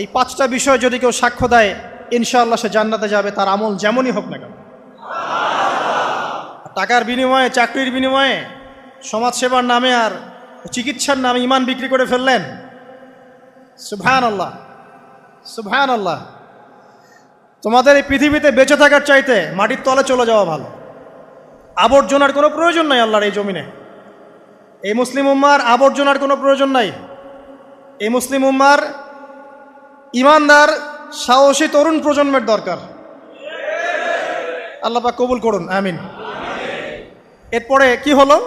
এই 5টা বিষয় যদি কেউ সাক্ষ্য দেয় ইনশাআল্লাহ সে জান্নাতে যাবে, তার আমল যেমনই হোক না কেন। টাকার বিনিময়ে, চাকরির বিনিময়ে, সমাজসেবার নামে আর চিকিৎসার নামে ইমান বিক্রি করে ফেললেন, সুবহানাল্লাহ সুবহানাল্লাহ। তোমাদের এই পৃথিবীতে বেঁচে থাকার চাইতে মাটির তলে চলে যাওয়া ভালো। আবর্জনার কোনো প্রয়োজন নাই আল্লাহর এই জমিনে। এই মুসলিম উম্মার আবর্জনার কোনো প্রয়োজন নাই। এই মুসলিম উম্মার ইমানদার সাহসী তরুণ প্রজন্মের দরকার। আল্লাহ পাক কবুল করুন, আমিন। এরপরে কি হলো?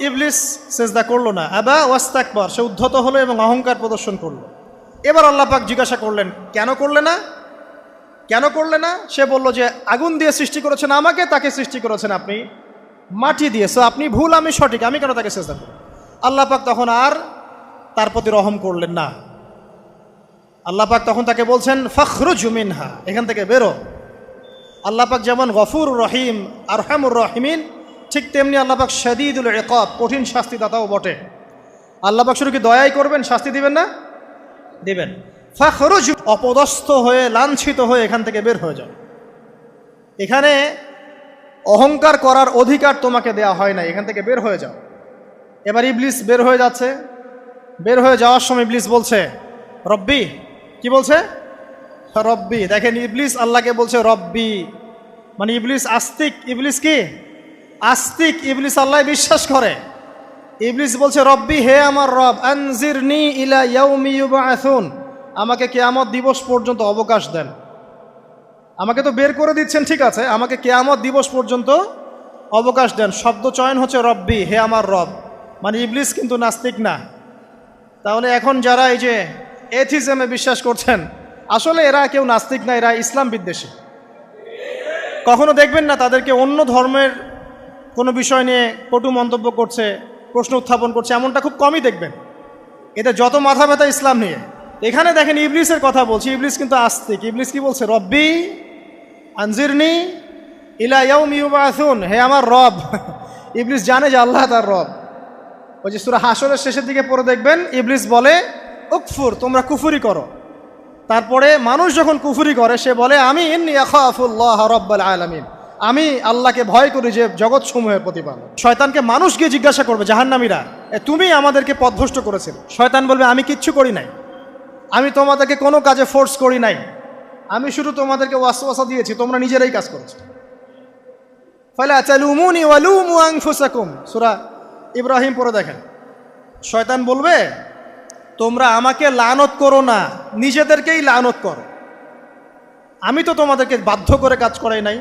ইবলিস সেজদা করলো না, আবা ওয়াস্তাকবার, সে উদ্ধত হলো এবং অহংকার প্রদর্শন করলো। এবার আল্লাহ পাক জিজ্ঞাসা করলেন, কেন করলে না? কেন করলে না? সে বলল যে আগুন দিয়ে সৃষ্টি করেছেন আমাকে, তাকে সৃষ্টি করেছেন আপনি মাটি দিয়ে, সো আপনি ভুল আমি সঠিক, আমি কেন তাকে সেজদা করব? আল্লাহ পাক তখন আর তার প্রতি রহম করলেন না। আল্লাহ পাক তখন তাকে বলছেন ফখরুজ মিনহা, এখান থেকে বেরো। আল্লাহ পাক যেমন গফুর রহিম আরহামুর রহিমিন, ঠিক তেমনি আল্লাহ পাক শাদীদুল ইকাব, কঠিন শাস্তিদাতাও বটে। আল্লাহ পাক শুধু কি দয়াই করবেন, শাস্তি দিবেন না? দিবেন। ফখরুজ, অপদস্থ হয়ে লাঞ্ছিত হয়ে এখান থেকে বের হয়ে যাও। এখানে অহংকার করার অধিকার তোমাকে দেয়া হয় না, এখান থেকে বের হয়ে যাও। এবার ইবলিস বের হয়ে যাচ্ছে। বের হয়ে যাওয়ার সময় ইবলিস বলছে রব্বি। কি বলছে? রব্বি। দেখেন, ইবলিস আল্লাহকে বলছে রব্বি, মানে ইবলিস আস্তিক। ইবলিস কি? আস্তিক। ইবলিস আল্লাহ বিশ্বাস করে। ইবলিস বলছে রব্বি, হে আমার রব, আনজিরনি ইলা ইয়াউমি ইউবআসুন, আমাকে কিয়ামত দিবস পর্যন্ত অবকাশ দেন। আমাকে তো বের করে দিচ্ছেন, ঠিক আছে, আমাকে কিয়ামত দিবস পর্যন্ত অবকাশ দেন। শব্দ চয়ন হচ্ছে রব্বি, হে আমার রব। মানে ইবলিস কিন্তু নাস্তিক না। তাহলে এখন যারা এই যে এথিজমে বিশ্বাস করছেন, আসলে এরা কেউ নাস্তিক না, এরা ইসলাম বিদ্বেষী। কখনো দেখবেন না তাদেরকে অন্য ধর্মের কোনো বিষয় নিয়ে কটু মন্তব্য করছে, প্রশ্ন উত্থাপন করছে, এমনটা খুব কমই দেখবেন। এদের যত মাথা ব্যথা ইসলাম নিয়ে। এখানে দেখেন ইবলিসের কথা বলছি, ইবলিস কিন্তু আস্তিক। ইবলিস কি বলছে? রব্বি আনজিরনি ইলা ইয়াউমি ইউবআসুন, হে আমার রব। ইবলিস জানে যে আল্লাহ তার রব। ওই যে সূরা হাশরের শেষের দিকে পড়ে দেখবেন ইবলিস বলে উকফুর, তোমরা কুফরি করো। তারপরে মানুষ যখন কুফরি করে সে বলে আমি ইন্নী আখাফুল্লাহ রাব্বাল আলামিন, আমি আল্লাহকে ভয় করি যে জগৎ সমূহের প্রতিপালক। শয়তানকে মানুষ গিয়ে জিজ্ঞাসা করবে, জাহান্নামীরা, তুমি আমাদেরকে পথভ্রষ্ট করেছিলে। শয়তান বলবে আমি কিচ্ছু করি নাই, আমি তোমাদেরকে কোনো কাজে ফোর্স করি নাই, আমি শুধু তোমাদেরকে ওয়াসওয়াসা দিয়েছি, তোমরা নিজেরাই কাজ করেছো। ফালা তালুমুনি ওয়ালুমু আনফুসাকুম, সূরা ইব্রাহিম পড়ে দেখেন। শয়তান বলবে তোমরা আমাকে লানত করো না, নিজেদেরকেই লানত করো, আমি তো তোমাদেরকে বাধ্য করে কাজ করাই নাই,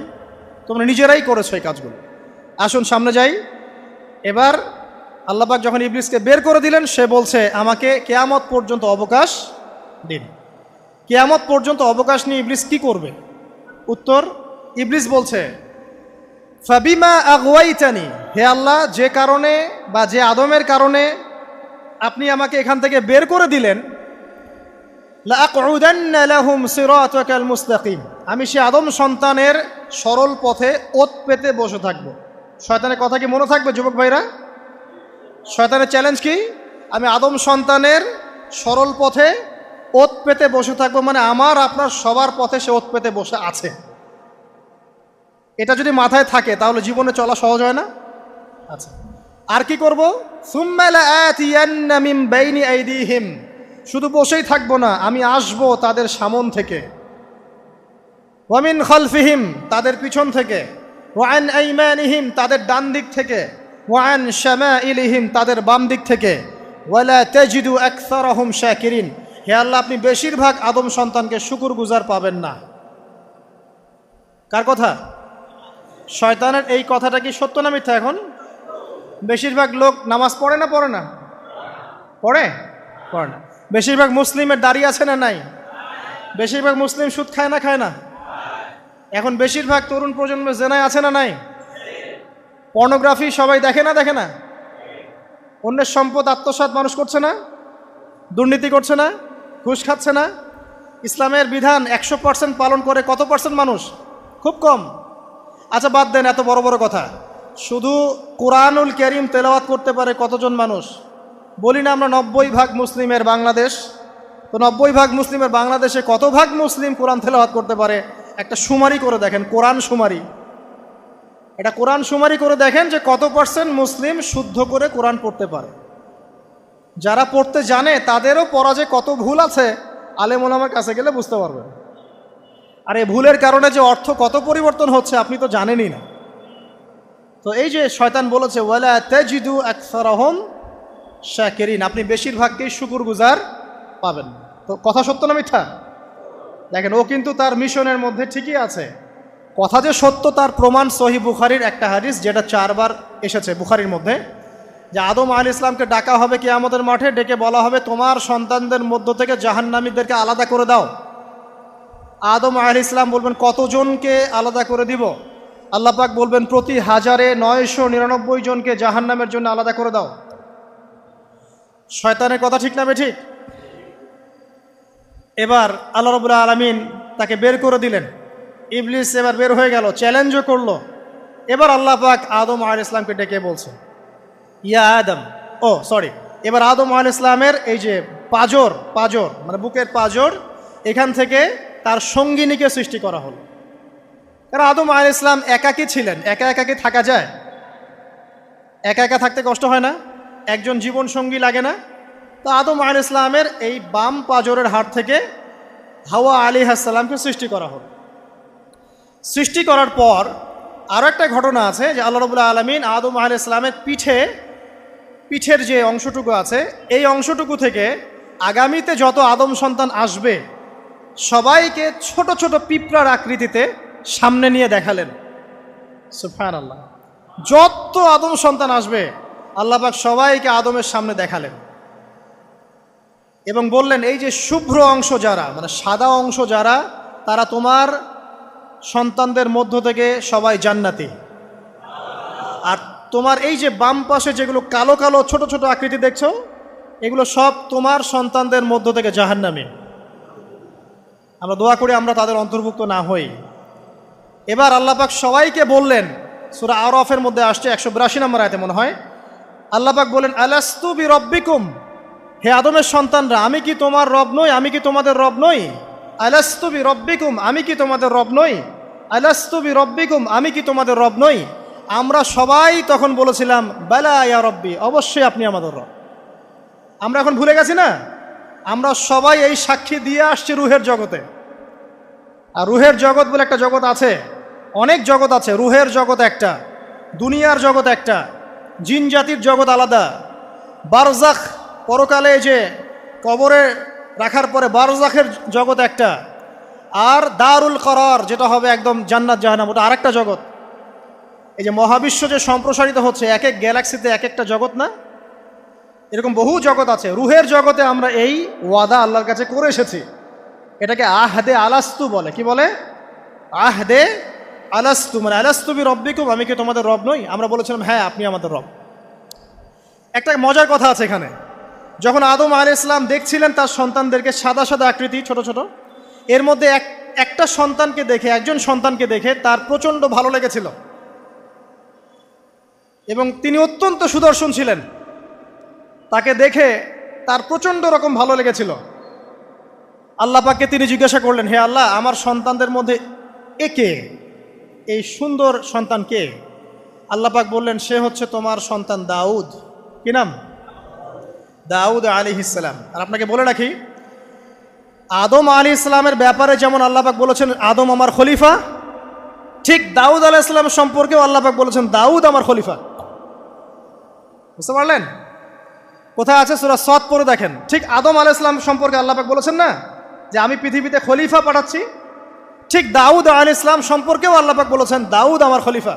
তোমরা নিজেরাই করেছো এই কাজগুলো। আসুন সামনে যাই। এবার আল্লাহ পাক যখন ইবলিসকে বের করে দিলেন, সে বলছে আমাকে কিয়ামত পর্যন্ত অবকাশ দিন। কিয়ামত পর্যন্ত অবকাশ নিয়ে ইবলিস কি করবে? উত্তর, ইবলিস বলছে ফাবিমা আগওয়াইতানি, হে আল্লাহ, যে কারণে বা যে আদমের কারণে আপনি আমাকে এখান থেকে বের করে দিলেন, লাআকউদান্না লাহুম সিরাতাকাল মুস্তাকিম, আমি সে আদম সন্তানের সরল পথে ওত পেতে বসে থাকব। শয়তানের কথা কি মনে থাকবে যুবক ভাইরা? শয়তানের চ্যালেঞ্জ কি? আমি আদম সন্তানের সরল পথে ওত পেতে বসে থাকবো, মানে আমার আপনার সবার পথে সে ওত পেতে বসে আছে। এটা যদি মাথায় থাকে তাহলে জীবনে চলা সহজ হয় না? আচ্ছা, আর কি করব? সুম্মা লাআতিয়ান্না মিন বাইনি আইদিহিম, শুধু বসেই থাকবো না, আমি আসবো তাদের সামন থেকে, ওয়া মিন খালফিহিম, তাদের পিছন থেকে, ওয়া আন আইমানিহিম, তাদের ডান দিক থেকে, ওয়া আন শামাইলিহিম, তাদের বাম দিক থেকে, ওয়ালা তাজিদু আকসারাহুম শাকিরিন, হে আল্লাহ, আপনি বেশিরভাগ আদম সন্তানকে শুকরগুজার পাবেন না। কার কথা? শয়তানের। এই কথাটা কি সত্য না মিথ্যা? এখন বেশিরভাগ লোক নামাজ পড়ে না পড়ে না? পড়ে? পড়ে না। বেশিরভাগ মুসলিমের দাড়ি আছে না নাই? বেশিরভাগ মুসলিম সুদ খায় না খায় না? এখন বেশিরভাগ তরুণ প্রজন্মের জেনায় আছে না নাই? পর্নোগ্রাফি সবাই দেখে না দেখে না? অন্যের সম্পদ আত্মসাৎ মানুষ করছে না? দুর্নীতি করছে না? ঘুষ খাচ্ছে না? ইসলামের বিধান 100% পালন করে কত পার্সেন্ট মানুষ? খুব কম। আচ্ছা বাদ দেন এত বড় বড় কথা, শুধু কোরআনুল কারীম তেলাওয়াত করতে পারে কতজন মানুষ? বলি না আমরা 90% মুসলিমের বাংলাদেশ, তো 90% মুসলিমের বাংলাদেশে কত ভাগ মুসলিম কোরআন তেলাওয়াত করতে পারে একটা শুমারি করে দেখেন, কোরআন শুমারি। এটা কোরআন শুমারি করে দেখেন যে কত পার্সেন্ট মুসলিম শুদ্ধ করে কোরআন পড়তে পারে। যারা পড়তে জানে তাদেরও পড়া যে কত ভুল আছে আলেম ওলামার কাছে গেলে বুঝতে পারবেন। আর এই ভুলের কারণে যে অর্থ কত পরিবর্তন হচ্ছে আপনি তো জানেনই না। তো এই যে শয়তান বলেছে ওয়ালা তাজিদু আকসারাহুম শাকিরিন, আপনি বেশিরভাগকেই শুকরগুজার পাবেন। তো কথা সত্য না মিথ্যা? দেখেন, ও কিন্তু তার মিশনের মধ্যে ঠিকই আছে। কথা যে সত্য তার প্রমাণ সহিহ বুখারীর একটা হাদিস, যেটা 4 বার এসেছে বুখারীর মধ্যে, যে আদম আলাইহিস সালামকে ডাকা হবে কিয়ামতের মাঠে, ডেকে বলা হবে তোমার সন্তানদের মধ্য থেকে জাহান্নামীদেরকে আলাদা করে দাও। আদম আলাইহিস সালাম বলবেন কতজনকে আলাদা করে দিব? আল্লাহ পাক বলবেন প্রতি 1099 জনকে জাহান্নামের জন্য আলাদা করে দাও। শয়তানের কথা ঠিক না বেঠিক? এবার আল্লাহ রাব্বুল আলামিন তাকে বের করে দিলেন। ইবলিস এবার বের হয়ে গেল, চ্যালেঞ্জও করলো। এবার আল্লাহ পাক আদম আলাইহিস সালামকে ডেকে বলছে ইয়া আদম, এবার আদম আলাইহিস সালামের এই যে পাজর মানে বুকের পাজর, এখান থেকে তার সঙ্গিনীকে সৃষ্টি করা হলো। কারণ আদম আলাইহিস সালাম একাকী ছিলেন, একা কি থাকা যায়? একা থাকতে কষ্ট হয় না? একজন জীবন সঙ্গী লাগে না? তো আদম আলাইহিস সালামের এই বাম পাজরের হাড় থেকে হাওয়া আলাইহিস সালামকে সৃষ্টি করা হলো। সৃষ্টি করার পর আরও একটা ঘটনা আছে যে আল্লাহ রাব্বুল আলামিন আদম আলাইহিস সালামের পিঠের যে অংশটুকু আছে, এই অংশটুকু থেকে আগামীতে যত আদম সন্তান আসবে সবাইকে ছোট ছোট পিঁপড়ার আকৃতিতে সামনে নিয়ে দেখালেন। সুবহানাল্লাহ। যত আদম সন্তান আসবে আল্লাহ পাক সবাইকে আদমের সামনে দেখালেন এবং বললেন এই যে শুভ্র অংশ যারা, মানে সাদা অংশ যারা, তারা তোমার সন্তানদের মধ্য থেকে সবাই জান্নাতি। আর তোমার এই যে বাম পাশে যেগুলো কালো কালো ছোট ছোট আকৃতি দেখছো, এগুলো সব তোমার সন্তানদের মধ্য থেকে জাহান্নামী। আমরা দোয়া করি আমরা তাদের অন্তর্ভুক্ত না হই। এবার আল্লাহ পাক সবাইকে বললেন, সূরা আরাফের মধ্যে আসছে 182 নম্বর আয়াতে মনে হয়, আল্লাহ পাক বলেন আলাস্তু বিরব্বিকুম, হে আদমের সন্তানরা আমি কি তোমার রব নই? আমি কি তোমাদের রব নই? আলাস্তু বিরব্বিকুম, আমি কি তোমাদের রব নই? আলাস্তু বিরব্বিকুম, আমি কি তোমাদের রব নই? আমরা সবাই তখন বলেছিলাম বালা ইয়া রব্বি, অবশ্যই আপনি আমাদের রব। আমরা এখন ভুলে গেছি না? আমরা সবাই এই সাক্ষী দিয়ে আসছি রুহের জগতে। আর রুহের জগৎ বলে একটা জগৎ আছে, অনেক জগৎ আছে। রুহের জগৎ একটা, দুনিয়ার জগৎ একটা, জিন জাতির জগৎ আলাদা, বারজাখ পরকালে যে কবরে রাখার পরে বারজাখের জগৎ একটা, আর দারুল করার যেটা হবে একদম জান্নাত জাহান্নাম, ওটা আরেকটা জগৎ। এই যে মহাবিশ্ব যে সম্প্রসারিত হচ্ছে, এক এক গ্যালাক্সিতে এক একটা জগৎ না, এরকম বহু জগৎ আছে। রুহের জগতে আমরা এই ওয়াদা আল্লাহর কাছে করে এসেছি, এটাকে আহদে আলাস্তু বলে। কি বলে? আহদে আলাস্তু, মানে আলাস্তু বি রব্বিকুম, আমি কি তোমাদের রব নই? আমরা বলেছিলাম হ্যাঁ আপনি আমাদের রব। একটা মজার কথা আছে এখানে, যখন আদম আলাইহিস সালাম দেখছিলেন তার সন্তানদেরকে সাদা সাদা আকৃতি ছোট ছোট, এর মধ্যে একটা সন্তানকে দেখে, একজন সন্তানকে দেখে তার প্রচণ্ড ভালো লেগেছিল এবং তিনি অত্যন্ত সুদর্শন ছিলেন। তাকে দেখে তার প্রচণ্ড রকম ভালো লেগেছিল। আল্লাহ পাককে তিনি জিজ্ঞাসা করলেন, হে আল্লাহ, আমার সন্তানদের মধ্যে একে, এই সুন্দর সন্তান কে? আল্লাহ পাক বললেন সে হচ্ছে তোমার সন্তান দাউদ। কি নাম? দাউদ আলাইহিস সালাম। আর আপনাকে বলে রাখি, আদম আলাইহিস সালামের ব্যাপারে যেমন আল্লাহ পাক বলেছেন আদম আমার খলিফা, ঠিক দাউদ আলাইহিস সালাম সম্পর্কেও আল্লাহ পাক বলেছেন দাউদ আমার খলিফা। বুঝতে পারলেন? কোথায় আছে? সূরা সদ পড়ে দেখেন। ঠিক আদম আলাইহিস সালাম সম্পর্কে আল্লাহ পাক বলেছেন না যে আমি পৃথিবীতে খলিফা পাঠাচ্ছি, ঠিক দাউদ আলাইহিস সালাম সম্পর্কেও আল্লাহ পাক বলেছেন দাউদ আমার খলিফা।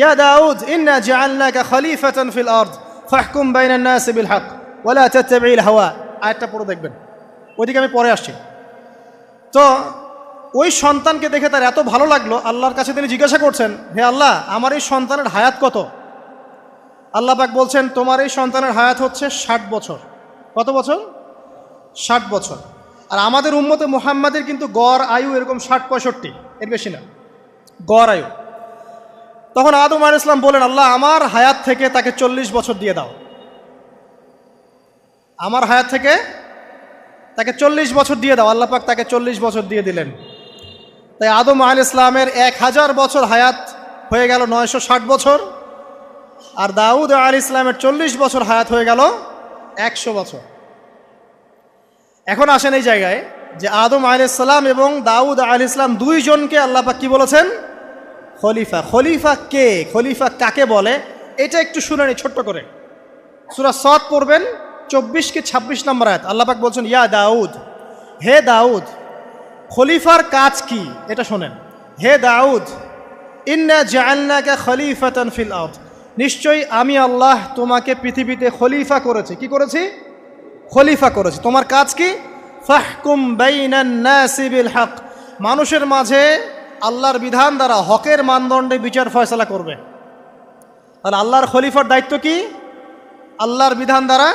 ইয়া দাউদ ইন্না জাআলনাকা খলিফাতান ফিল আরদ ফাহকুম বাইনান নাসি বিল হক ওয়া লা তাত্তাবিল হাওয়া। আয়াতটা পড়ে দেখবেন, ওইদিকে আমি পরে আসছি। তো ওই সন্তানকে দেখে তার এত ভালো লাগলো, আল্লাহর কাছে তিনি জিজ্ঞাসা করছেন, হে আল্লাহ, আমার এই সন্তানের হায়াত কত? আল্লাহ পাক বলছেন তোমার এই সন্তানের হায়াত হচ্ছে 60 বছর। কত বছর? 60 বছর। আর আমাদের উম্মতে মুহাম্মাদের কিন্তু গড় আয়ু এরকম 60-65, এর বেশি না গড় আয়ু। তখন আদম আলাইহিস সালাম বলেন, আল্লাহ আমার হায়াত থেকে তাকে 40 বছর দিয়ে দাও। আমার হায়াত থেকে তাকে 40 বছর দিয়ে দাও, আল্লাহ পাক তাকে 40 বছর দিয়ে দিলেন। তাই আদম আলাইহিস সালামের 1000 বছর হায়াত হয়ে গেল 960 বছর, আর দাউদ আলাইহিস সালামের 40 বছর হায়াত হয়ে গেল 100 বছর। এখন আসেন এই জায়গায় যে আদম আলাইহিস সালাম এবং দাউদ আলাইহিস সালাম দুইজনকে আল্লাহ পাক কি বলেছেন? খলিফা। খলিফা কে? খলিফা কাকে বলে? এটা একটু শুনে নি ছোট্ট করে। সূরা সদ পড়বেন 24 কি 26 নম্বর আয়াত। আল্লাহ পাক বলছেন, ইয়া দাউদ, হে দাউদ, খলিফার কাজ কি এটা শোনেন। হে দাউদ, ইন্না জাআলনাকা খলিফাতান ফিল আরদ, নিশ্চয়ই আমি আল্লাহ তোমাকে পৃথিবীতে খলিফা করেছি। কি করেছি? খলিফা করেছি। তোমার কাজ কি? ফাহকুম বাইনান নাসি বিল হক, মানুষের মাঝে আল্লাহর বিধান দ্বারা হকের মানদণ্ডে বিচার ফয়সালা করবে। তাহলে আল্লাহর খলিফার দায়িত্ব কি? আল্লাহর বিধান দ্বারা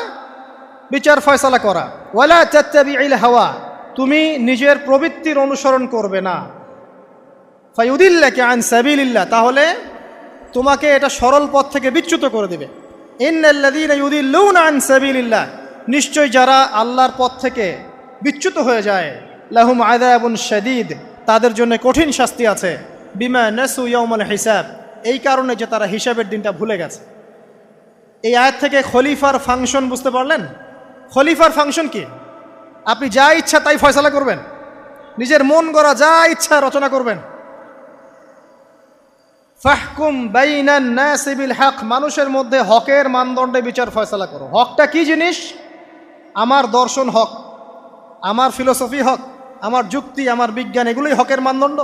বিচার ফয়সালা করা। ওয়ালা তাত্তাবিউল হাওয়া, তুমি নিজের প্রবৃত্তির অনুসরণ করবে না। ফায়ুদিল্লাকা আন সাবিলিল্লাহ, তাহলে তোমাকে এটা সরল পথ থেকে বিচ্যুত করে দেবে। ইন্নাল্লাযীনা ইউদিল্লুনা আন সাবিলিল্লাহ, নিশ্চয় যারা আল্লাহর পথ থেকে বিচ্যুত হয়ে যায়, লাহুম আযাবুন শাদীদ, তাদের জন্য কঠিন শাস্তি আছে। বিমা নাসু ইয়াউমাল হিসাব, এই কারণে যে তারা হিসাবের দিনটা ভুলে গেছে। এই আয়াত থেকে খলিফার ফাংশন বুঝতে পারলেন? খলিফার ফাংশন কি? আপনি যা ইচ্ছা তাই ফয়সালা করবেন, নিজের মন গড়া যা ইচ্ছা রচনা করবেন। ফাহকুম বাইনান নাসি বিল হক, মানুষের মধ্যে হকের মানদণ্ডে বিচার ফয়সালা করো। হকটা কি জিনিস? আমার দর্শন হক, আমার ফিলোসফি হক, আমার যুক্তি, আমার বিজ্ঞান, এগুলোই হকের মানদণ্ড।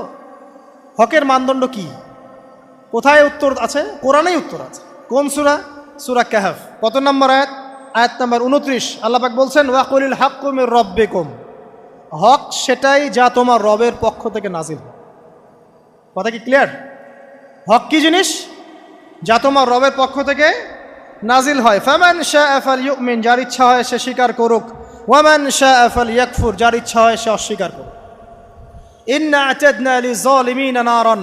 হকের মানদণ্ড কি? কোথায় উত্তর আছে? কোরআনেই উত্তর আছে। কোন সূরা? সূরা কাহফ। কত নম্বর আয়াত? আয়াত নম্বর 29। আল্লাহ পাক বলছেন, ওয়াকুলিল হাক্কু মির রাব্বিকুম, হক সেটাই যা তোমার রবের পক্ষ থেকে নাজিল। কথা কি ক্লিয়ার? হক কি জিনিস? যা তোমার রবের পক্ষ থেকে নাজিল হয়। ফামান শাআ ফালইউমিন, যার ইচ্ছা হয় সে স্বীকার করুক। ওয়ামান শাআ ফালইয়াকফুর, যার ইচ্ছা হয় সে অস্বীকার করুক। ইন্না আ'তাদনা লিযালিমিনা নারান,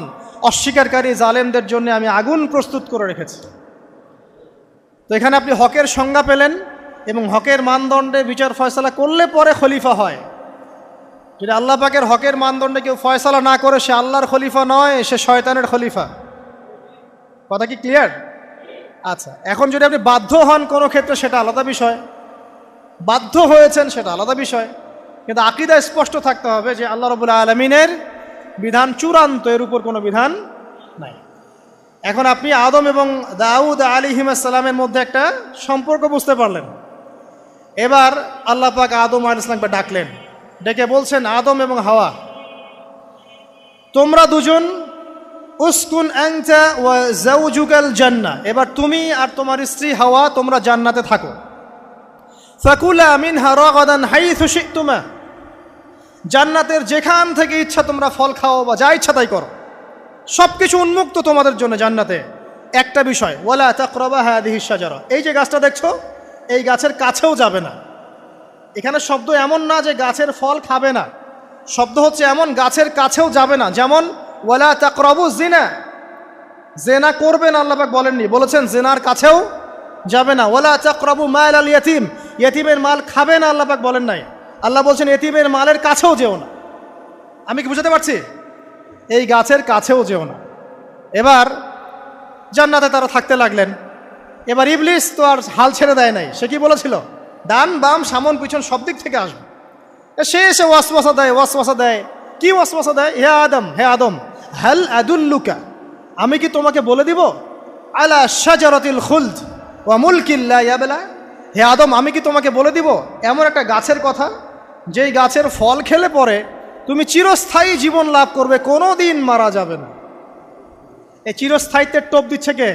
অস্বীকারী জালেমদের জন্য আমি আগুন প্রস্তুত করে রেখেছি। তো এখানে আপনি হকের সংজ্ঞা পেলেন এবং হকের মানদণ্ডে বিচার ফয়সালা করলে পরে খলিফা হয়। যদি আল্লাহ পাকের হকের মানদণ্ডে কেউ ফয়সালা না করে, সে আল্লাহর খলিফা নয়, সে শয়তানের খলিফা। কথা কি ক্লিয়ার? আচ্ছা, এখন যদি আপনি বাধ্য হন কোনো ক্ষেত্রে সেটা আলাদা বিষয়, বাধ্য হয়েছেন সেটা আলাদা বিষয়, কিন্তু আকীদা স্পষ্ট থাকতে হবে যে আল্লাহ রাব্বুল আলামিনের বিধান চূড়ান্ত, এর উপর কোনো বিধান নাই। এখন আপনি আদম এবং দাউদ আলাইহিস সালামের মধ্যে একটা সম্পর্ক বুঝতে পারলেন। এবার আল্লাহ পাক আদম আলাইহিস সালামকে ডাকলেন, ডেকে বলছেন, আদম এবং হাওয়া, তোমরা দুজন উসকুন আনতা ওয়া যাওজুকাল জান্নাহ, এবার তুমি আর তোমার স্ত্রী হাওয়া তোমরা জান্নাতে থাকো। ফাকুলা মিনহা রাগাদান হাইথু শি'তুমা, জান্নাতের যেখান থেকে ইচ্ছা তোমরা ফল খাও বা যা ইচ্ছা তাই করো, সব কিছু উন্মুক্ত তোমাদের জন্য জান্নাতে। একটা বিষয়, ওয়ালা তাকরাবা হাদিহিশ শাজারা, এই যে গাছটা দেখছো এই গাছের কাছেও যাবে না। এখানে শব্দ এমন না যে গাছের ফল খাবে না, শব্দ হচ্ছে এমন গাছের কাছেও যাবে না। যেমন ওয়ালা তাকরাবু জিনা, জেনা করবে না আল্লাহ পাক বলেননি, বলেছেন জেনার কাছেও যাবে না। ওয়ালা তাকরাবু মাল আল ইয়াতিম, ইয়াতিমের মাল খাবে না আল্লাহ পাক বলেন নাই, আল্লাহ বলছেন ইয়াতিমের মালের কাছেও যেও না। আমি কি বুঝাতে পারছি? এই গাছের কাছেও যেও না। এবার জান্নাতে তারা থাকতে লাগলেন। এবার ইবলিস তো আর হাল ছেড়ে দেয় নাই, সে কি বলেছিল? ডান বাম সামন পিছন সব দিক থেকে আসবে। সে এসে ওয়াসওয়াসা দেয়। কি ওয়াসওয়াসা দেয়? হে আদম, হাল আদুল্লুকা, আমি কি তোমাকে বলে দিব? আলা শাজারাতিল খুলদ ওয়া মুলকিন লা ইয়াবলা, হে আদম আমি কি তোমাকে বলে দিব এমন একটা গাছের কথা, যেই গাছের ফল খেলে পরে তুমি চিরস্থায়ী জীবন লাভ করবে, কোনো দিন মারা যাবে না। এই চিরস্থায়িত্বের টোপ দিচ্ছে কে?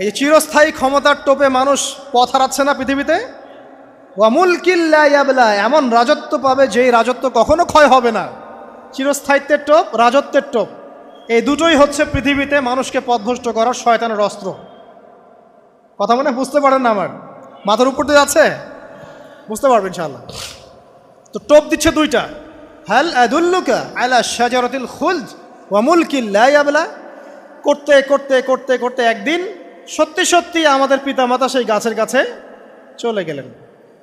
এই চিরস্থায়ী ক্ষমতার টোপে মানুষ পথ হারাচ্ছে না পৃথিবীতে। ওয়া মুলকিন লা ইয়াবলা, এমন রাজত্ব পাবে যেই রাজত্ব কখনো ক্ষয় হবে না। চিরস্থায়িত্বের টোপ, রাজত্বের টোপ, এই দুটোই হচ্ছে পৃথিবীতে মানুষকে পথভ্রষ্ট করার শয়তানের অস্ত্র। কথা মনে বুঝতে পারেন না? আমার মাথার উপর দিয়ে আছে, বুঝতে পারবেন ইনশাআল্লাহ। তো টোপ দিচ্ছে দুইটা, হাল আদুল্লুকা আলা শাজারাতিল খুলদ ওয়া মুলকিন লা ইয়াবলা। করতে করতে করতে করতে একদিন সত্যি সত্যি আমাদের পিতামাতা সেই গাছের কাছে চলে গেলেন।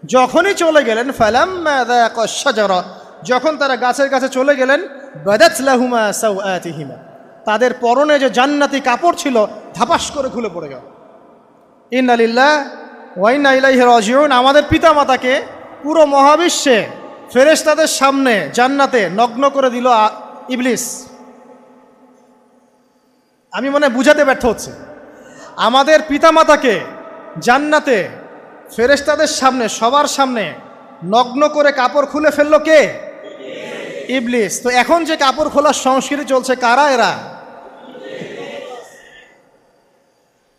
যখনই চলে গেলেন ফালাম্মা যাকা শাজারা, যখন তারা গাছের কাছে চলে গেলেন, বাদাত লাহুমা সাওআতিহিমা, তাদের পরনে যে জান্নাতি কাপড় ছিল ধাপাস করে খুলে পড়ে গেল। ইন্না লিল্লাহি ওয়া ইন্না ইলাইহি রাজিউন। আমাদের পিতামাতাকে পুরো মহাবিশ্বে ফেরেশতাদের সামনে জান্নাতে নগ্ন করে দিল ইবলিস। আমি মনে বুঝাতে ব্যর্থ হচ্ছে। আমাদের পিতামাতাকে জান্নাতে ফেরেশতাদের সামনে, সবার সামনে নগ্ন করে কাপড় খুলে ফেললো কে? ইবলিস। তো এখন যে কাপড় খোলার সংস্কৃতি চলছে, কারা এরা?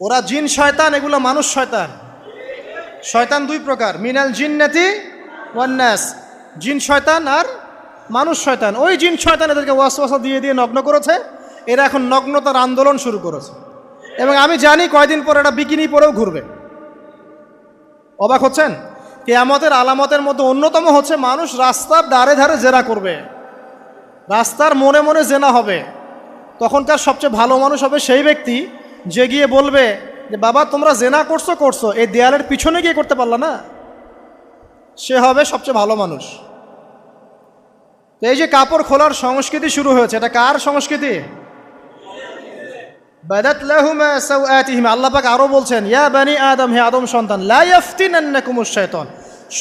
ওরা জিন শয়তান, এগুলো মানুষ শয়তান। শয়তান দুই প্রকার, মিনাল জিন্নাতি ওয়ান নাস, জিন শয়তান আর মানুষ শয়তান। ওই জিন শয়তান এদেরকে ওয়াসওয়াসা দিয়ে দিয়ে নগ্ন করেছে। এরা এখন নগ্নতার আন্দোলন শুরু করেছে এবং আমি জানি কয়দিন পর এটা বিকিনি পরেও ঘুরবে। অবাক হচ্ছেন? কিয়ামতের আলামতের মধ্যে অন্যতম হচ্ছে মানুষ রাস্তার ধারে ধারে জেনা করবে, রাস্তার মোড়ে মোড়ে জেনা হবে। তখনকার সবচেয়ে ভালো মানুষ হবে সেই ব্যক্তি যে গিয়ে বলবে যে বাবা তোমরা জেনা করছো করছো, এই দেয়ালের পিছনে গিয়ে করতে পারলা না। সে হবে সবচেয়ে ভালো মানুষ। তো এই যে কাপড় খোলার সংস্কৃতি শুরু হয়েছে, এটা কার সংস্কৃতি? বাদাত লাহুমা সাওআতিহিমা। আল্লাহ পাক আরো বলছেন, ইয়া বানি আদম, হে আদম সন্তান, লা ইয়াফতিনান্নাকুমুশ শাইতান,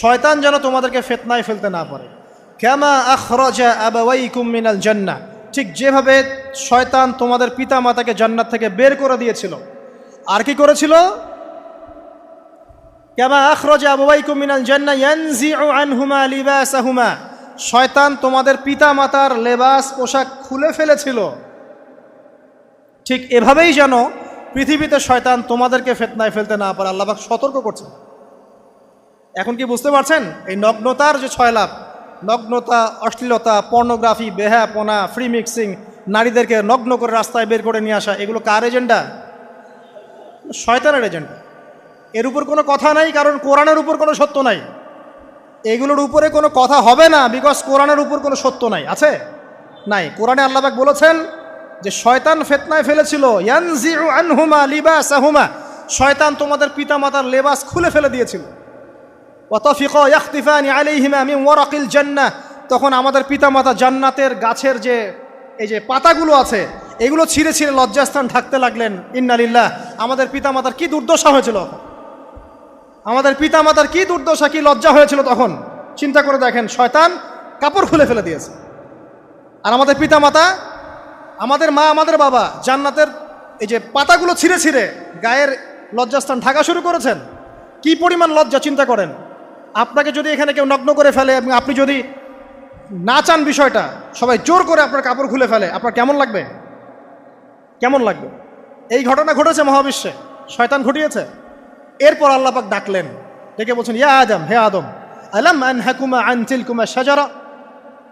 শয়তান যেন তোমাদেরকে ফিতনায় ফেলতে না পারে। কামা আখরাজা আবাওয়াইকুম মিনাল জান্নাহ, ঠিক যেভাবে শয়তান তোমাদের পিতা মাতাকে জান্নাত থেকে বের করে দিয়েছিল। আর কি করেছিল? কামা আখরাজা আবাওয়াইকুম মিনাল জান্নাহ ইয়ানজিউ আনহুমা লিবাসাহুমা, শয়তান তোমাদের পিতা মাতার লেবাস পোশাক খুলে ফেলেছিল। ঠিক এভাবেই যেন পৃথিবীতে শয়তান তোমাদেরকে ফিতনায় ফেলতে না পারে, আল্লাহ পাক সতর্ক করছেন। এখন কি বুঝতে পারছেন? এই নগ্নতার যে 6 লাভ, নগ্নতা, অশ্লীলতা, পর্নোগ্রাফি, বেহায়াপনা, ফ্রি মিক্সিং, নারীদেরকে নগ্ন করে রাস্তায় বের করে নিয়ে আসা, এগুলো কার এজেন্ডা? শয়তানের এজেন্ডা। এর উপর কোনো কথা নাই, কারণ কোরআনের উপর কোনো সত্য নাই। এগুলোর উপরে কোনো কথা হবে না, বিকজ কোরআনের উপর কোনো সত্য নাই। আছে? নাই। কোরআনে আল্লাহ পাক বলেছেন যে শয়তান ফিতনায় ফেলেছিল, ইয়ানজিউ আনহুমা লিবাসাহুমা, শয়তান তোমাদের পিতামাতার লেবাস খুলে ফেলে দিয়েছিল। ওয়া তাফিকা ইয়াখতিফানি আলাইহিমা মিন ওয়ারাকিল জান্নাহ, তখন আমাদের পিতামাতা জান্নাতের গাছের যে এই যে পাতাগুলো আছে এগুলো ছিঁড়ে ছিঁড়ে লজ্জাস্থান ঢাকতে লাগলেন। ইন্না লিল্লাহ। আমাদের পিতামাতার কি দুর্দশা হয়েছিল, আমাদের পিতামাতার কি দুর্দশা, কি লজ্জা হয়েছিল তখন। চিন্তা করে দেখেন, শয়তান কাপড় খুলে ফেলে দিয়েছে। আর আমাদের পিতামাতা, আমাদের মা, আমাদের বাবা জান্নাতের এই যে পাতাগুলো ছিঁড়ে ছিঁড়ে গায়ের লজ্জাস্থান ঢাকা শুরু করেছেন। কি পরিমাণ লজ্জা চিন্তা করেন। আপনাকে যদি এখানে কেউ নগ্ন করে ফেলে এবং আপনি যদি না চান বিষয়টা, সবাই জোর করে আপনার কাপড় খুলে ফেলে, আপনার কেমন লাগবে? কেমন লাগবে? এই ঘটনা ঘটেছে মহাবিশ্বে, শয়তান ঘটিয়েছে। এরপর আল্লাহ পাক ডাকলেন, ডেকে বলছেন, ইয়া আদম, হে আদম, আলাম আনহাকুমা আন তিলকুমা শাজারা,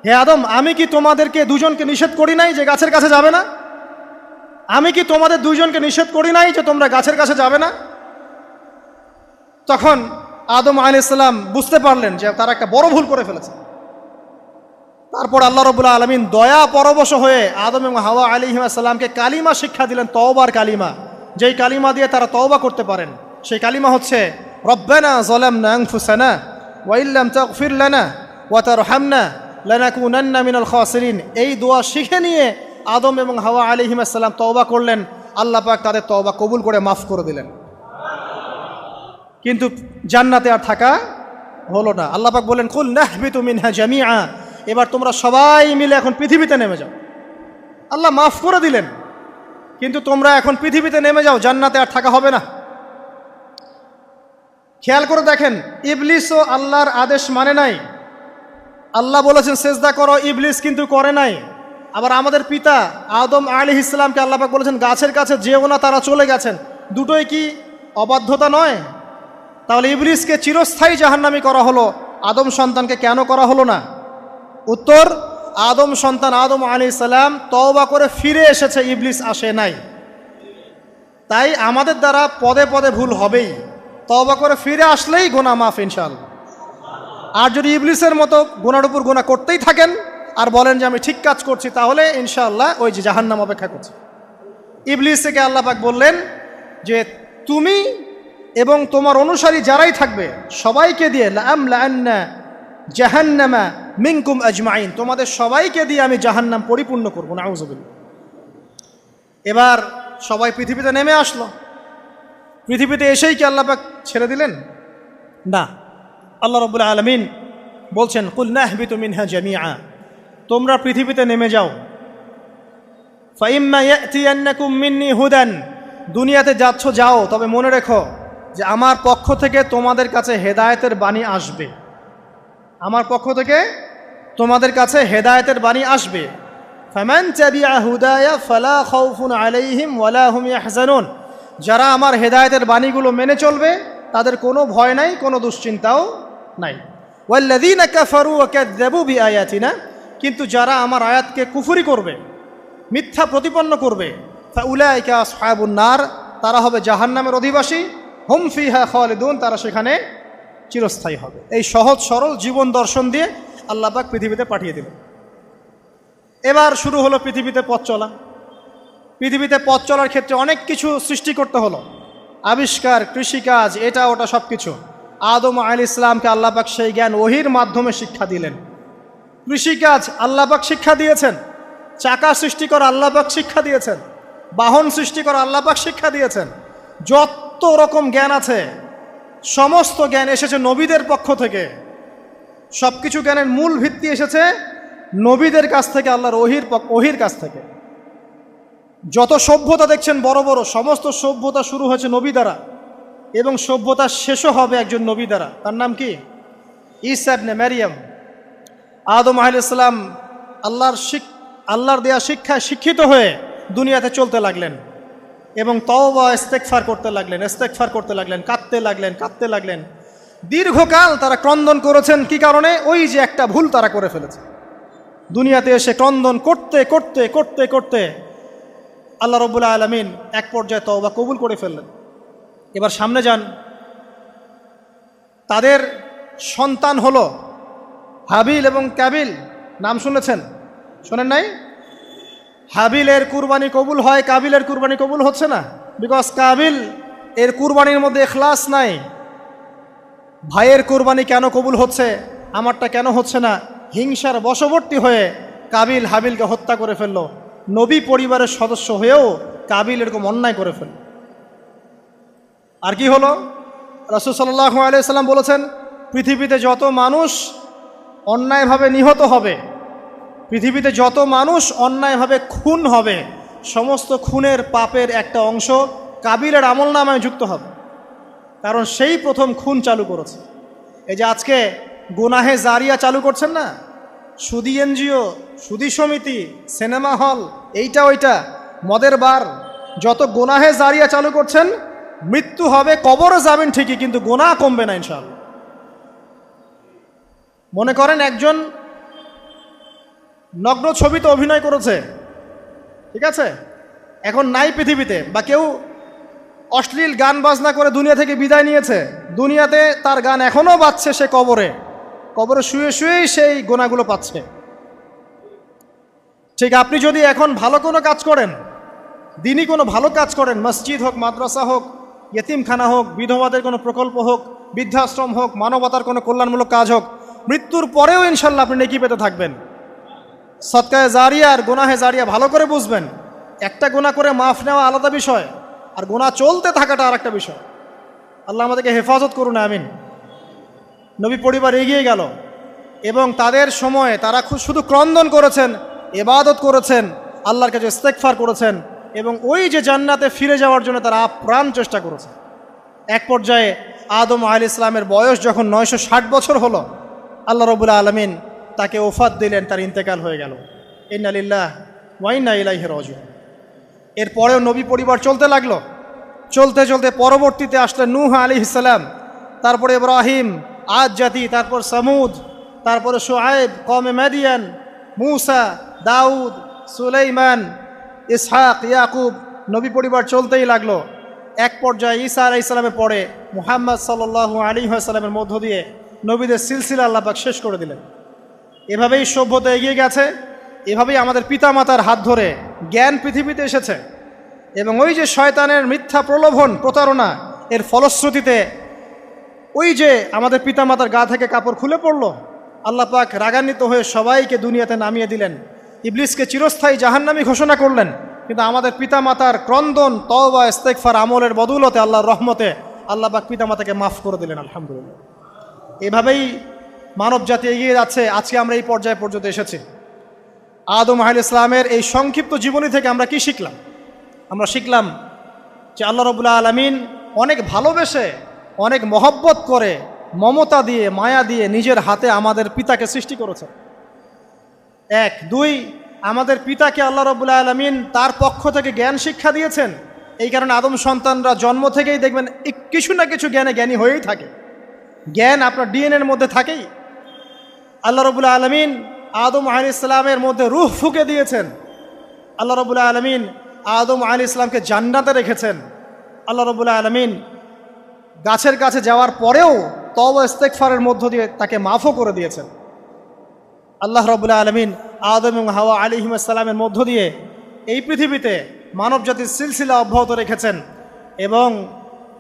হে আদম, আমি কি তোমাদেরকে দুজনকে নিষেধ করি নাই যে গাছের কাছে যাবে না? আমি কি তোমাদের দুইজনকে নিষেধ করি নাই যে তোমরা গাছের কাছে যাবে না? তখন আদম আলাইহিস সালাম বুঝতে পারলেন যে তারা একটা বড় ভুল করে ফেলেছে। তারপর আল্লাহ রাব্বুল আলামিন দয়া পরবশ হয়ে আদম এবং হাওয়া আলাইহিস সালামকে কালিমা শিক্ষা দিলেন, তওবার কালিমা, যেই কালিমা দিয়ে তারা তওবা করতে পারেন। সেই কালিমা হচ্ছে রব্বানা যালামনা আনফুসানা ওয়া ইল্লাম তাগফির লানা ওয়া তারহামনা লানাকুনান্না মিনাল খাসিরিন। এই দোয়া শিখে নিয়ে আদম এবং হাওয়া আলাইহিস সালাম তওবা করলেন। আল্লাহ পাক তাদের তওবা কবুল করে মাফ করে দিলেন। কিন্তু জান্নাতে আর থাকা হলো না। আল্লাহ পাক বলেন, কুল নাহবিতু মিনহা জামিআ, এবার তোমরা সবাই মিলে এখন পৃথিবীতে নেমে যাও। আল্লাহ মাফ করে দিলেন, কিন্তু তোমরা এখন পৃথিবীতে নেমে যাও, জান্নাতে আর থাকা হবে না। খেয়াল করে দেখেন, ইবলিসও আল্লাহর আদেশ মানে নাই। আল্লাহ বলেছেন সেজদা করো, ইবলিস কিন্তু করে নাই। আবার আমাদের পিতা আদম আলাইহিস সালামকে আল্লাহ পাক বলেছেন গাছের কাছে যেও না, তারা চলে গেছেন। দুটোই কি অবাধ্যতা নয়? তাহলে ইবলিসকে চিরস্থায়ী জাহান্নামী করা হলো, আদম সন্তানকে কেন করা হলো না? উত্তর, আদম সন্তান আদম আলাইহিস সালাম তওবা করে ফিরে এসেছে, ইবলিস আসে নাই। তাই আমাদের দ্বারা পদে পদে ভুল হবেই, তওবা করে ফিরে আসলেই গুনাহ মাফ ইনশাআল্লাহ। আর যদি ইবলিসের মতো গুনার উপর গুনাহ করতেই থাকেন আর বলেন যে আমি ঠিক কাজ করছি, তাহলে ইনশাআল্লাহ ওই যে জাহান্নাম অপেক্ষা করছে। ইবলিসকে আল্লাহ পাক বললেন যে তুমি এবং তোমার অনুসারী যারাই থাকবে সবাইকে দিয়ে লাআমলাআন্না জাহান্নামা মিনকুম আজমাইন, তোমাদের সবাইকে দিয়ে আমি জাহান্নাম পরিপূর্ণ করব। নাউযুবিল্লাহ। এবার সবাই পৃথিবীতে নেমে আসলো। পৃথিবীতে এসেই কি আল্লাহ পাক ছেড়ে দিলেন? না, আল্লাহ রাব্বুল আলামিন বলছেন কুল নাহবিতু মিনহা জামিআ, তোমরা পৃথিবীতে নেমে যাও। ফাইম্মা ইয়াতিয়ান্নাকুম মিন্নি হুদান, দুনিয়াতে যাচ্ছ যাও, তবে মনে রেখো যে আমার পক্ষ থেকে তোমাদের কাছে হেদায়েতের বাণী আসবে। আমার পক্ষ থেকে তোমাদের কাছে হেদায়েতের বাণী আসবে। ফামান তাবিআ হুদায়া ফালা খাউফুন আলাইহিম ওয়ালা হুম ইয়াহজানুন, যারা আমার হেদায়েতের বাণীগুলো মেনে চলবে তাদের কোনো ভয় নাই, কোনো দুশ্চিন্তাও নাই। ওয়াল্লাযীনা কাফারু ওয়া কাযযাবু বিআয়াতিনা, কিন্তু যারা আমার আয়াতকে কুফরি করবে, মিথ্যা প্রতিপন্ন করবে, ফাউলাইকা আসহাবুন নার, তারা হবে জাহান্নামের অধিবাসী। হুম ফিহা খালিদুন, তারা সেখানে চিরস্থায়ী হবে। এই সহজ সরল জীবন দর্শন দিয়ে আল্লাহ পাক পৃথিবীতে পাঠিয়ে দিলেন। এবার শুরু হলো পৃথিবীতে পথ চলা। পৃথিবীতে পথ চলার ক্ষেত্রে অনেক কিছু সৃষ্টি করতে হলো, আবিষ্কার, কৃষিকাজ, এটা ওটা সব কিছু। আদম আলাইহিস সালামকে আল্লাহ পাক সেই জ্ঞান ওহির মাধ্যমে শিক্ষা দিলেন। কৃষিকাজ আল্লাহ পাক শিক্ষা দিয়েছেন, চাকা সৃষ্টি করা আল্লাহ পাক শিক্ষা দিয়েছেন, বাহন সৃষ্টি করা আল্লাহ পাক শিক্ষা দিয়েছেন। যত রকম জ্ঞান আছে সমস্ত জ্ঞান এসেছে নবীদের পক্ষ থেকে। সব কিছু জ্ঞানের মূল ভিত্তি এসেছে নবীদের কাছ থেকে, আল্লাহর ওহির কাছ থেকে। যত সভ্যতা দেখছেন বড় বড়, সমস্ত সভ্যতা শুরু হয়েছে নবী দ্বারা, এবং সভ্যতা শেষও হবে একজন নবী দ্বারা। তার নাম কি? ঈসা ইবনে মারইয়াম। আদম আলাইহিস সালাম আল্লাহর দেয়া শিক্ষায় শিক্ষিত হয়ে দুনিয়াতে চলতে লাগলেন এবং তওবা ইস্তেগফার করতে লাগলেন, কাঁদতে লাগলেন। দীর্ঘকাল তারা ক্রন্দন করেছেন। কি কারণে? ওই যে একটা ভুল তারা করে ফেলেছে। দুনিয়াতে এসে ক্রন্দন করতে করতে করতে করতে আল্লাহ রাব্বুল আলামিন এক পর্যায়ে তওবা কবুল করে ফেললেন। এবার সামনে যান, তাদের সন্তান হলো হাবিল এবং কাবিল। নাম শুনেছেন? শোনেন নাই? হাবিলের কুরবানি কবুল হয়, কাবিলের কুরবানি কবুল হচ্ছে না। বিকজ কাবিল এর কুরবানির মধ্যে ইখলাস নাই। ভাইয়ের কুরবানি কেন কবুল হচ্ছে, আমারটা কেন হচ্ছে না? হিংসার বশবর্তী হয়ে কাবিল হাবিলকে হত্যা করে ফেলল। নবী পরিবারের সদস্য হয়েও কাবিল এরকম অন্যায় করে ফেলল। আর কি হলো? রাসূল সাল্লাল্লাহু আলাইহি সাল্লাম বলেছেন, পৃথিবীতে যত মানুষ অন্যায়ভাবে নিহত হবে, পৃথিবীতে যত মানুষ অন্যায়ভাবে খুন হবে, সমস্ত খুনের পাপের একটা অংশ কাবিলের আমলনামায় যুক্ত হবে। কারণ সেই প্রথম খুন চালু করেছে। এই যে আজকে গুনাহে জারিয়া চালু করছেন না, সুদী এনজিও, সুদী সমিতি, সিনেমা হল, এইটা ওইটা, মদের বার, যত গুনাহে জারিয়া চালু করছেন, মৃত্যু হবে, কবরে যাবেন ঠিকই, কিন্তু গুনাহ কমবে না ইনশাআল্লাহ। মনে করেন একজন নগ্ন ছবিতে অভিনয় করেছে, ঠিক আছে, এখন নাই পৃথিবীতে, বা কেউ অশ্লীল গান বাজনা করে দুনিয়া থেকে বিদায় নিয়েছে, দুনিয়াতে তার গান এখনও বাজছে, সে কবরে শুয়ে শুয়েই সেই গোনাগুলো পাচ্ছে। ঠিক আপনি যদি এখন ভালো কোনো কাজ করেন, দিনই কোনো ভালো কাজ করেন, মসজিদ হোক, মাদ্রাসা হোক, ইয়েতিমখানা হোক, বিধবাদের কোনো প্রকল্প হোক, বৃদ্ধাশ্রম হোক, মানবতার কোনো কল্যাণমূলক কাজ হোক, মৃত্যুর পরেও ইনশাল্লাহ আপনি নেকি পেতে থাকবেন। সদকায়ে জারিয়া আর গুনাহে জারিয়া ভালো করে বুঝবেন। একটা গুনাহ করে মাফ নেওয়া আলাদা বিষয়, আর গুনাহ চলতে থাকাটা আর একটা বিষয়। আল্লাহ আমাদেরকে হেফাজত করুন, আমিন। নবী পরিবার এগিয়ে গেল এবং তাদের সময়ে তারা শুধু ক্রন্দন করেছেন, ইবাদত করেছেন, আল্লাহর কাছে ইস্তেগফার করেছেন এবং ওই যে জান্নাতে ফিরে যাওয়ার জন্য তারা আপ্রাণ চেষ্টা করেছে। এক পর্যায়ে আদম আলাইহিস সালামের বয়স যখন 960 বছর হলো, আল্লাহ রাব্বুল আলামিন তাকে ওফাত দিলেন, তার ইন্তেকাল হয়ে গেল। ইন্না লিল্লাহি ওয়া ইন্না ইলাইহি রাজিউন। এরপরেও নবী পরিবার চলতে লাগলো, চলতে চলতে পরবর্তীতে আসলেন নূহ আলাইহিস সালাম, তারপরে ইব্রাহিম, আদ জাতি, তারপর সামুদ, তারপরে শুআয়ব, কওমে মাদিয়ান, মূসা, দাউদ, সুলাইমান, ইসহাক, ইয়াকুব। নবী পরিবার চলতেই লাগলো। এক পর্যায়ে ঈসা আলাইহিস সালামের পরে মুহাম্মদ সাল্লাল্লাহু আলাইহি ওয়াসাল্লামের মধ্য দিয়ে নবীদের সিলসিলা আল্লাহ পাক শেষ করে দিলেন। এভাবেই সভ্যতা এগিয়ে গেছে, এভাবেই আমাদের পিতামাতার হাত ধরে জ্ঞান পৃথিবীতে এসেছে। এবং ওই যে শয়তানের মিথ্যা প্রলোভন, প্রতারণা, এর ফলশ্রুতিতে ওই যে আমাদের পিতামাতার গা থেকে কাপড় খুলে পড়ল, আল্লাহ পাক রাগান্বিত হয়ে সবাইকে দুনিয়াতে নামিয়ে দিলেন, ইবলিসকে চিরস্থায়ী জাহান্নামী ঘোষণা করলেন। কিন্তু আমাদের পিতামাতার ক্রন্দন, তওবা, ইস্তেগফার আমলের বদৌলতে আল্লাহর রহমতে আল্লাহ পাক পিতামাতাকে মাফ করে দিলেন, আলহামদুলিল্লাহ। এভাবেই মানব জাতি এগিয়ে যাচ্ছে। আজকে আমরা এই পর্যায়ে পর্যন্ত এসেছি। আদম আলাইহিস ইসলামের এই সংক্ষিপ্ত জীবনী থেকে আমরা কি শিখলাম? আমরা শিখলাম যে আল্লাহ রাব্বুল আলামিন অনেক ভালোবেসে, অনেক মহব্বত করে, মমতা দিয়ে, মায়া দিয়ে নিজের হাতে আমাদের পিতাকে সৃষ্টি করেছেন। এক, দুই, আমাদের পিতাকে আল্লাহ রাব্বুল আলামিন তার পক্ষ থেকে জ্ঞান শিক্ষা দিয়েছেন। এই কারণে আদম সন্তানরা জন্ম থেকেই দেখবেন কিছু না কিছু জ্ঞানী হয়েই থাকে। জ্ঞান আপনার ডিএনএর মধ্যে থাকেই। আল্লাহ রাব্বুল আলামিন আদম আলাইহিস সালামের মধ্যে রূহ ফুঁকে দিয়েছেন। আল্লাহ রাব্বুল আলামিন আদম আলাইহিস সালামকে জান্নাতে রেখেছেন। আল্লাহ রাব্বুল আলামিন গাছের কাছে যাওয়ার পরেও তওবা ইস্তেগফারের মধ্য দিয়ে তাকে মাফও করে দিয়েছেন। আল্লাহ রাব্বুল আলামিন আদম এবং হাওয়া আলাইহিস সালামের মধ্য দিয়ে এই পৃথিবীতে মানব জাতির সিলসিলা অব্যাহত রেখেছেন এবং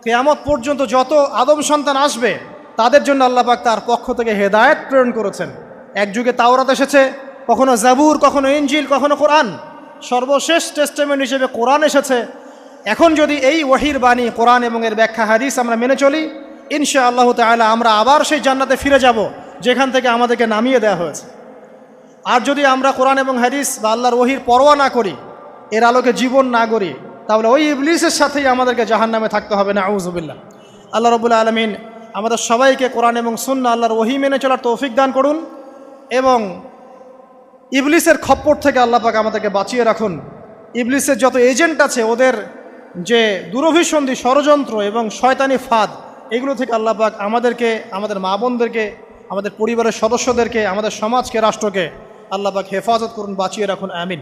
কিয়ামত পর্যন্ত যত আদম সন্তান আসবে তাদের জন্য আল্লাহ পাক তার পক্ষ থেকে হেদায়েত প্রেরণ করেছেন। এক যুগে তাওরাত এসেছে, কখনো জাবুর, কখনো ইনজিল, কখনো কোরআন, সর্বশেষ টেস্টামেন্ট হিসেবে কোরআন এসেছে। এখন যদি এই ওহীর বাণী কোরআন এবং এর ব্যাখ্যা হাদিস আমরা মেনে চলি, ইনশাআল্লাহ তাআলা আমরা আবার সেই জান্নাতে ফিরে যাব যেখান থেকে আমাদেরকে নামিয়ে দেওয়া হয়েছে। আর যদি আমরা কোরআন এবং হাদিস বা আল্লাহর ওহীর পরোয়া না করি, এর আলোকে জীবন না গড়ি, তাহলে ওই ইবলিসের সাথেই আমাদেরকে জাহান্নামে থাকতে হবে, নাউযুবিল্লাহ। আল্লাহ রাব্বুল আলামিন আমাদের সবাইকে কোরআন এবং সুন্নাহ আল্লাহর ওহী মেনে চলার তৌফিক দান করুন এবং ইবলিসের খপ্পর থেকে আল্লাহ পাক আমাদেরকে বাঁচিয়ে রাখুন। ইবলিসের যত এজেন্ট আছে, ওদের যে দুরভিসন্ধি, ষড়যন্ত্র এবং শয়তানি ফাঁদ, এগুলো থেকে আল্লাহ পাক আমাদেরকে, আমাদের মা বোনদেরকে, আমাদের পরিবারের সদস্যদেরকে, আমাদের সমাজকে, রাষ্ট্রকে আল্লাহ পাক হেফাজত করুন, বাঁচিয়ে রাখুন, আমিন।